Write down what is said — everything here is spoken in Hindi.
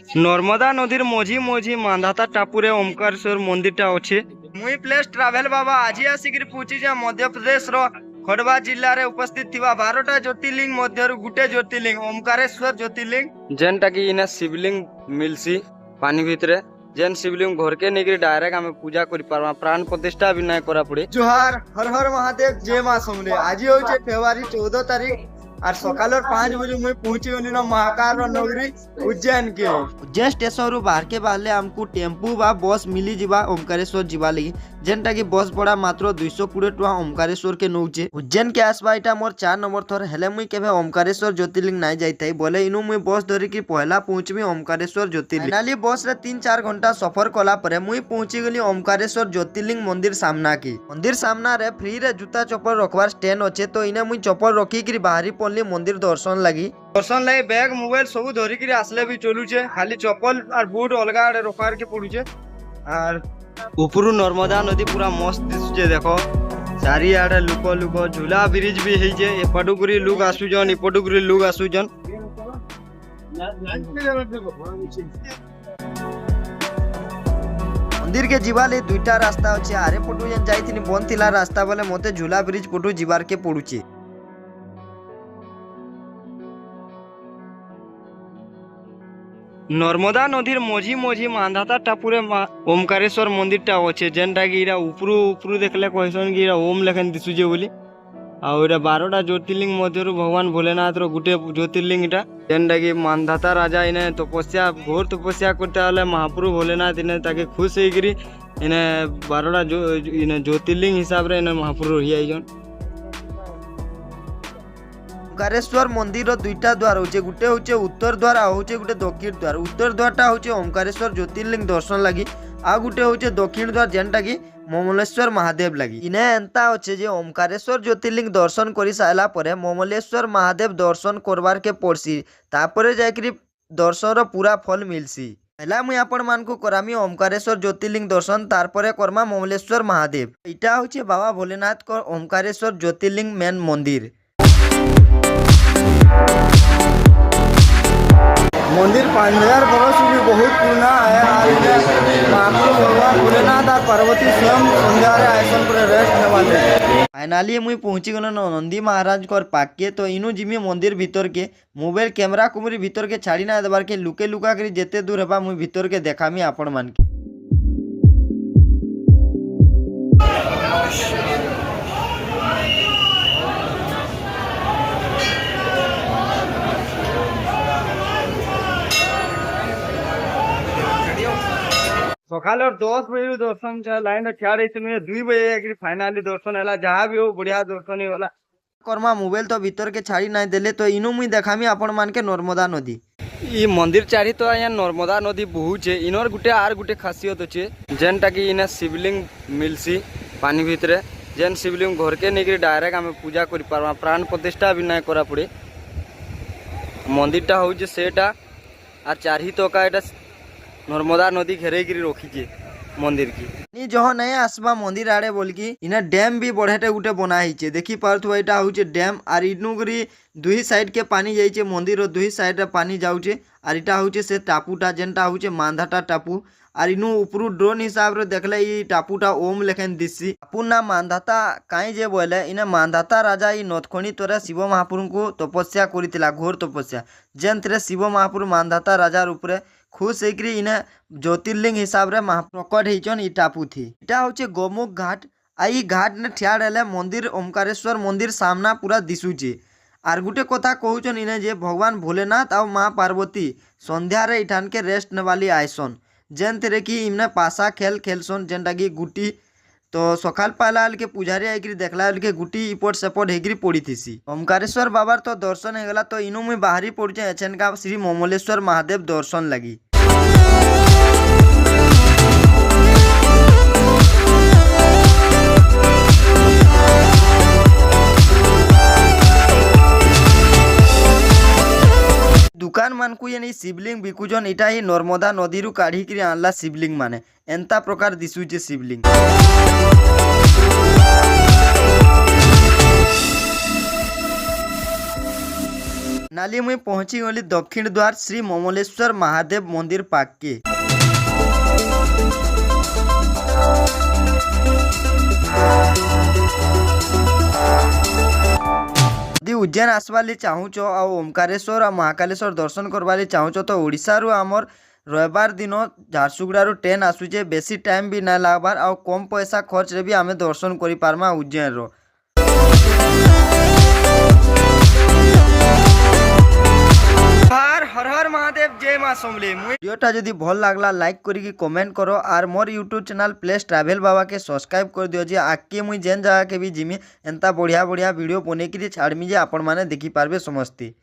नर्मदा नदीर मझी मझी मांधाता टापुरे ओमकारेश्वर मंदिरटा अच्छे। मुई प्लेस ट्रावेल बाबा आज आसिक पहुंची मध्य प्रदेश रो खड़वा जिले में उपस्थित थिबा 12टा ज्योतिर्लिंग मध्य गुटे ज्योतिर्लिंग ओमकारेश्वर ज्योतिर्लिंग जेनटा कि इना शिवलिंग मिलसी पानी भितरे जेन शिवलिंग घर के नहीं डायरेक्ट आम पूजा कर पार्मा प्राण प्रतिष्ठा भी नहीं करा पड़े। जोहार हर हर महादेव जय मां समले। आज हो फेब्रुआरी 14 तारीख और सकाल 5 बजे मुझे पहुंची गली महाकाल नगरी उज्जैन के। उज्जैन स्टेशन रू बाहर के बाहर हमको टेम्पू बा बस मिली जीवा ओमकारेश्वर जीवा लगी जेनटा कि बस भड़ा मात्र 220 टका ओमकारेश्वर के नौचे। उज्जैन के आसवा इटा मोर 4 नंबर थर हेले मुई केबे ओमकारेश्वर ज्योतिर्लिंग नहीं जाइथाई बोले इनु मुई बस धरी कि पहला पहुंचबी ओमकारेश्वर ज्योतिर्लिंग। फाइनली बस रे 3-4 घंटा सफर कला परे मुई पहुंची गली ओमकारेश्वर ज्योतिर्लिंग मंदिर सामना की। मंदिर सामना रे फ्री रे जूता चप्पल रखवार स्टैंड अच्छे तो इने मुई चप्पल रखी कि बाहरी पड़ली मंदिर दर्शन लगी बैग मोबाइल सब धरिक आसले भी चलुचे खाली चप्पल और बूट अलग आड़े रखार के पड़ुचे। और ऊपर नर्मदा नदी पूरा मस्त दिशुचे देखो चारिआडे लुक लुक झूला ब्रिज भी है एपटुकुरी लोग आसुजन एपटुकुरी लोग आसुजन। मंदिर के जीवाले 2टा रास्ता अच्छे आरे पटु जेन जाइथिनी बंद थिला रास्ता बोले मते झूला ब्रिज पटु जीवार के पड़ुचे। नर्मदा नदीर मझी मझी मांधाता टापुरे ओमकारेश्वर मंदिरटा अच्छे जेनटा कि उपरू उपरू देखले कहसन कि ओम लेखन दिशुचे बोली। और 12टा ज्योतिर्लिंग मध्य भगवान भोलेनाथ रो गुटे ज्योतिर्लिंग इटा जेनटा कि मांधाता राजा इने तपस्या घोर तपस्या करते हले महाप्रभु भोलेनाथ इने ताके खुश होइकरी इने 12टा इने ज्योतिर्लिंग हिसाब रे इने महाप्रभु रही आइजन। ओमकारेश्वर मंदिर 2टा द्वार होचे गुटे होचे उत्तर द्वार आ होचे गुटे दक्षिण द्वार। उत्तर द्वारटा होचे ओमकारेश्वर ज्योतिर्लिंग दर्शन लगी आ गुटे होचे दक्षिण द्वार जेनटा कि ममलेश्वर महादेव लगी। इने एंता होचे जे ओमकारेश्वर ज्योतिर्लिंग दर्शन करि साइला परे ममलेश्वर महादेव दर्शन करबार के पड़सी तापरे जायकरी दर्शन रो पूरा फल मिलसी। पहला मुई आपण मानकु करामी ओमकारेश्वर ज्योतिर्लिंग दर्शन तारपरे करमा ममलेश्वर महादेव। इटा होचे बाबा भोलेनाथ को ओमकारेश्वर ज्योतिर्लिंग मेन मंदिर। मंदिर 5000 बरस भी बहुत पुराना है और महाप्रभु भगवान भोलेनाथ और पार्वती स्वयं संध्या रे आसन पर रेस्ट नेवाले। फाइनली मुई पहुंची गलो नंदी महाराज को पाके तो इनु जिमी मंदिर भीतर के मोबाइल कैमरा कुमरी भीतर के छाड़ी ना देबार के लुके लुका करी जेते दूर हेबा मुई भीतर के देखामी आपण मान के। सकाल 10 बजे दर्शन लाइन ठिया रही 2 बजे फाइनली दर्शन है जहाँ भी हो बढ़िया दर्शन होला कर्मा मोबाइल तो भीतर के छाड़ी नहीं देले तो इनु मुई देखामी आपण मान के नर्मदा नदी। ई मंदिर चारी तो यहाँ नर्मदा नदी बहुचे इनर गुटे आर गुटे खासियत अच्छे जेनटा कि इना शिवलिंग मिलसी पानी भितरे जेन शिवलिंग घर के नहीं डायरेक्ट आम पूजा कर पार्मा प्राण प्रतिष्ठा भी नहीं करा पड़े। मंदिरटा होचे सेटा और चारि तो का नर्मदा नदी घेरे गिरी रखीचे मंदिर की जहाँ नहीं आसबा मंदिर आड़े बोल की इना डैम भी बढ़ेटे गुटे बना ही देखी पार्थु एटा होचे डैम और इनुगरी 2 साइड के पानी जाइए मंदिर 2 साइड पानी जाऊे और इटा होचे से टापुटा जेनटा होचे मांधाटा टापू और इनु उपरू ड्रोन हिसाब रे देखले ई टापुटा ओम लेखन दिसी। टापू ना मांधाता काई जे बोले इने मांधाता राजा ई नथखणी तोरे शिव महाप्रभु को तपस्या करितिला घोर तपस्या जेन थरे शिव महाप्रभु मांधाता राजा ऊपर खुश होकरी इने ज्योतिर्लिंग हिसाब रे प्रकट होइचन ई टापू थी। इटा होचे गोमुख घाट आई घाट ने ठिया रहले मंदिर ओमकारेश्वर मंदिर सामना पूरा दिसुचे। आर गुटे कथा कहूचन इने जे भगवान भोलेनाथ और माँ पार्वती संध्या रे इठान के रेस्ट नेवाली आयसन जेन तेरे कि इमने पासा खेल खेलसन जेनटा कि गुटी तो सकाल पाला के पुजारी आईकरी देखला के गुटी इपट सेपट हेकरी पड़ी थीसी। ओमकारेश्वर बाबार तो दर्शन हो गला तो इनु मुई बाहरी पड़ुचे एचन का श्री ममलेश्वर महादेव दर्शन लगी। दुकान मानकु ये शिवलिंग बिकुजन इटा ही नर्मदा नदी रु काढ़ी कि आनला शिवलिंग माने एंता प्रकार दिशुचे शिवलिंग। फाइनाली मुई पहुंची गली दक्षिण द्वार श्री ममलेश्वर महादेव मंदिर पाके। यदि उज्जैन आसबार ली चाहूच आ ओमकारेश्वर और महाकालेश्वर दर्शन करवार चाहूच तो ओडिशा रु आमर रविवार दिन झारसुगुड़ा ट्रेन आसुचे। बेसी टाइम भी ना लागबार आ कम पैसा खर्च रे भी आमे दर्शन करि पारमा उज्जैन रो। हर हर महादेव, जय मां समले। वीडियोटा जदि भल लागला लाइक करिकी कमेंट करो और मोर यूट्यूब चैनल प्लेस ट्रैवल बाबा के सब्सक्राइब कर दियो जे आके मुई जेन जगह के भी जिमी एंता बढ़िया बढ़िया वीडियो बनेकी छाड़मी जे आपण माने देखि पारबे समस्ते।